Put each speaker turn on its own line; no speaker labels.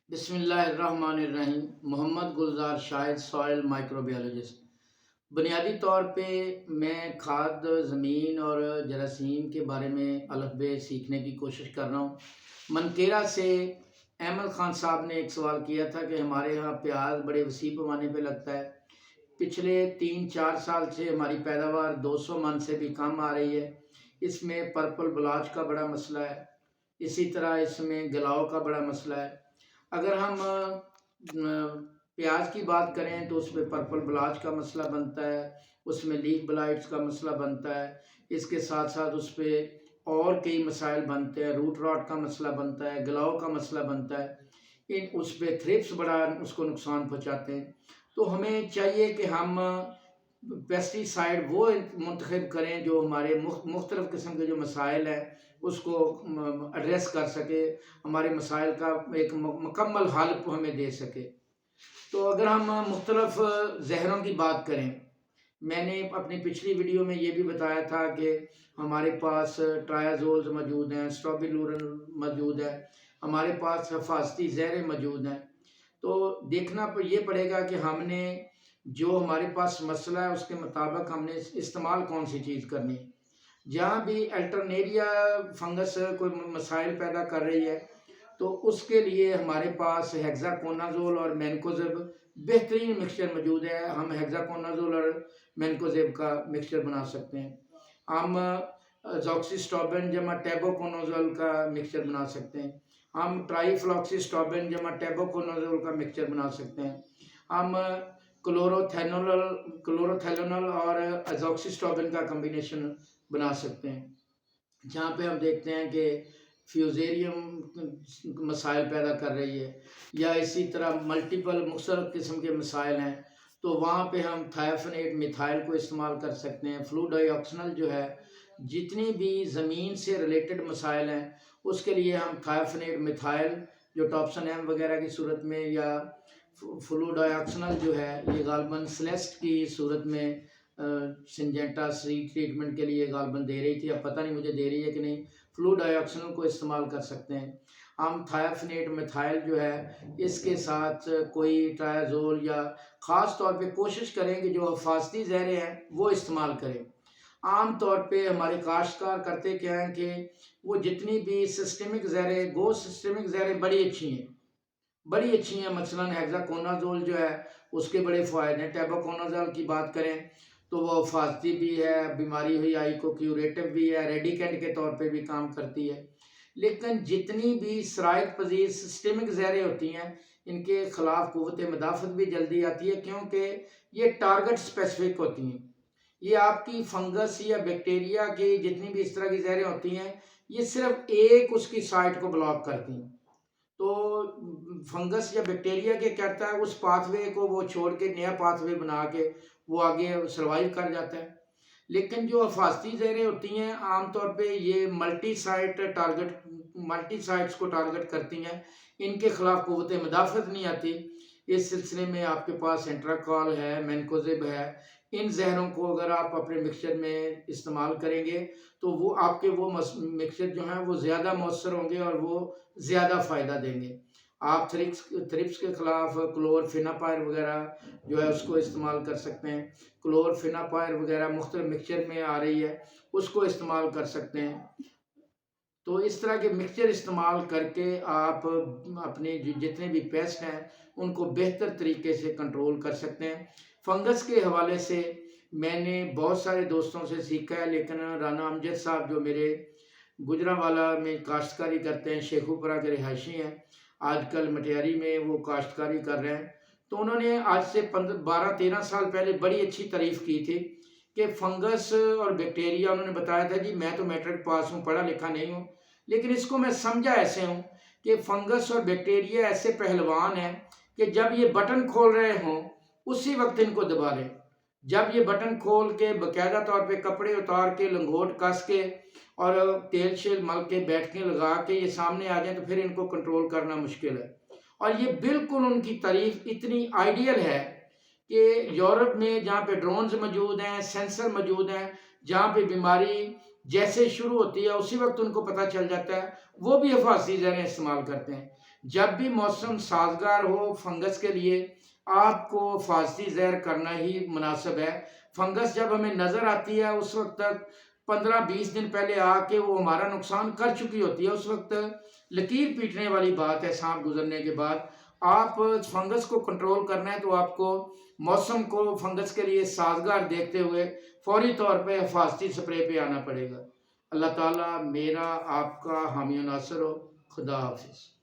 بسم اللہ الرحمن الرحیم۔ محمد گلزار شاہد، سوائل مائکروبیولوجسٹ۔ بنیادی طور پہ میں کھاد، زمین اور جراثیم کے بارے میں الف ب سیکھنے کی کوشش کر رہا ہوں۔ منکیرا سے احمد خان صاحب نے ایک سوال کیا تھا کہ ہمارے ہاں پیاز بڑے وسیع پیمانے پہ لگتا ہے، پچھلے 3-4 سال سے ہماری پیداوار 200 من سے بھی کم آ رہی ہے، اس میں پرپل بلاچ کا بڑا مسئلہ ہے، اسی طرح اس میں گلاؤ کا بڑا مسئلہ ہے۔ اگر ہم پیاز کی بات کریں تو اس پہ پرپل بلاچ کا مسئلہ بنتا ہے، اس میں لیف بلائٹس کا مسئلہ بنتا ہے، اس کے ساتھ ساتھ اس پہ اور کئی مسائل بنتے ہیں، روٹ راٹ کا مسئلہ بنتا ہے، گلاؤ کا مسئلہ بنتا ہے، اس پہ تھرپس بڑا اس کو نقصان پہنچاتے ہیں۔ تو ہمیں چاہیے کہ ہم پیسٹی سائڈ وہ منتخب کریں جو ہمارے مختلف قسم کے جو مسائل ہیں اس کو ایڈریس کر سکے، ہمارے مسائل کا ایک مکمل حل ہمیں دے سکے۔ تو اگر ہم مختلف زہروں کی بات کریں، میں نے اپنی پچھلی ویڈیو میں یہ بھی بتایا تھا کہ ہمارے پاس ٹرائازولز موجود ہیں، اسٹروبیلورن موجود ہے، ہمارے پاس حفاظتی زہریں موجود ہیں۔ تو دیکھنا یہ پڑے گا کہ ہم نے جو ہمارے پاس مسئلہ ہے اس کے مطابق ہم نے استعمال کون سی چیز کرنی ہے۔ جہاں بھی الٹرنیریا فنگس کوئی مسائل پیدا کر رہی ہے تو اس کے لیے ہمارے پاس ہیگزاکونازول اور مینکوزیب بہترین مکسچر موجود ہے۔ ہم ہیگزاکونازول اور مینکوزیب کا مکسچر بنا سکتے ہیں، ہم زوکسیسٹوبن جمع ٹیبوکونازول کا مکسچر بنا سکتے ہیں، ہم ٹرائی فلاکسیسٹوبن جمع ٹیبوکونازول کا مکسچر بنا سکتے ہیں، ہم کلوروتھینول اور ازوکسیسٹوبن کا کمبینیشن بنا سکتے ہیں۔ جہاں پہ ہم دیکھتے ہیں کہ فیوزیریم مسائل پیدا کر رہی ہے یا اسی طرح ملٹیپل مختلف قسم کے مسائل ہیں تو وہاں پہ ہم تھائیوفینیٹ میتھائل کو استعمال کر سکتے ہیں۔ فلو ڈائی آکسنل جو ہے، جتنی بھی زمین سے ریلیٹڈ مسائل ہیں اس کے لیے ہم تھائیوفینیٹ میتھائل جو ٹاپسن ایم وغیرہ کی صورت میں، یا فلو ڈائی آکسنل جو ہے یہ غالباً سلیسٹ کی صورت میں سنجنٹا سی ٹریٹمنٹ کے لیے غالباً دے رہی تھی، اب پتہ نہیں مجھے دے رہی ہے کہ نہیں، فلو ڈائی آکسنل کو استعمال کر سکتے ہیں۔ ہم تھائیوفینیٹ میتھائل جو ہے اس کے ساتھ کوئی ٹرائازول، یا خاص طور پہ کوشش کریں کہ جو حفاظتی زہریں ہیں وہ استعمال کریں۔ عام طور پہ ہمارے کاشتکار کرتے کیا ہیں کہ وہ جتنی بھی سسٹمک زہریں، گو سسٹمک زہریں بڑی اچھی ہیں، مثلاً ہیگزاکونازول جو ہے اس کے بڑے فوائد ہیں۔ ٹیبوکونازول کی بات کریں تو وہ حفاظتی بھی ہے، بیماری ہوئی آئی کو کیوریٹو بھی ہے، ریڈیکینٹ کے طور پہ بھی کام کرتی ہے۔ لیکن جتنی بھی سرایت پذیر سسٹمک زہریں ہوتی ہیں ان کے خلاف قوت مدافعت بھی جلدی آتی ہے، کیونکہ یہ ٹارگٹ سپیسیفک ہوتی ہیں۔ یہ آپ کی فنگس یا بیکٹیریا کی جتنی بھی اس طرح کی زہریں ہوتی ہیں یہ صرف ایک اس کی سائٹ کو بلاک کرتی ہیں، تو فنگس یا بیکٹیریا کے کرتا ہے اس پاتھ وے کو وہ چھوڑ کے نیا پاتھ وے بنا کے وہ آگے سروائیو کر جاتا ہے۔ لیکن جو حفاظتی زہریں ہوتی ہیں عام طور پہ یہ ملٹی سائٹس کو ٹارگٹ کرتی ہیں، ان کے خلاف قوت مدافعت نہیں آتی۔ اس سلسلے میں آپ کے پاس انٹراکال ہے، مینکوزیب ہے، ان زہروں کو اگر آپ اپنے مکسچر میں استعمال کریں گے تو وہ آپ کے وہ مکسچر جو ہیں وہ زیادہ مؤثر ہوں گے اور وہ زیادہ فائدہ دیں گے۔ آپ تھرپس کے خلاف کلورفیناپائر وغیرہ جو ہے اس کو استعمال کر سکتے ہیں، کلورفیناپائر وغیرہ مختلف مکسچر میں آ رہی ہے اس کو استعمال کر سکتے ہیں۔ تو اس طرح کے مکسچر استعمال کر کے آپ اپنے جتنے بھی پیسٹ ہیں ان کو بہتر طریقے سے کنٹرول کر سکتے ہیں۔ فنگس کے حوالے سے میں نے بہت سارے دوستوں سے سیکھا ہے، لیکن رانا امجد صاحب جو میرے گجرانوالہ میں کاشتکاری کرتے ہیں، شیخوپورہ کے رہائشی ہیں، آج کل مٹیاری میں وہ کاشتکاری کر رہے ہیں، تو انہوں نے آج سے 12-13 سال پہلے بڑی اچھی تعریف کی تھی کہ فنگس اور بیکٹیریا، انہوں نے بتایا تھا جی میں تو میٹرک پاس ہوں، پڑھا لکھا نہیں ہوں، لیکن اس کو میں سمجھا ایسے ہوں کہ فنگس اور بیکٹیریا ایسے پہلوان ہیں کہ جب یہ بٹن کھول رہے ہوں اسی وقت ان کو دبا لیں، جب یہ بٹن کھول کے باقاعدہ طور پہ کپڑے اتار کے لنگوٹ کس کے اور تیل شیل مل کے بیٹھ کے لگا کے یہ سامنے آ جائیں تو پھر ان کو کنٹرول کرنا مشکل ہے۔ اور یہ بالکل ان کی تعریف اتنی آئیڈیل ہے کہ یورپ میں جہاں پہ ڈرونز موجود ہیں، سینسر موجود ہیں، جہاں پہ بیماری جیسے شروع ہوتی ہے اسی وقت ان کو پتہ چل جاتا ہے، وہ بھی حفاظتی زہریں استعمال کرتے ہیں۔ جب بھی موسم سازگار ہو فنگس کے لیے آپ کو حفاظتی زہر کرنا ہی مناسب ہے۔ فنگس جب ہمیں نظر آتی ہے اس وقت تک 15-20 دن پہلے آ کے وہ ہمارا نقصان کر چکی ہوتی ہے، اس وقت لکیر پیٹنے والی بات ہے سانپ گزرنے کے بعد۔ آپ فنگس کو کنٹرول کرنا ہے تو آپ کو موسم کو فنگس کے لیے سازگار دیکھتے ہوئے فوری طور پہ حفاظتی سپرے پہ آنا پڑے گا۔ اللہ تعالیٰ میرا آپ کا حامی و ناصر ہو۔ خدا حافظ۔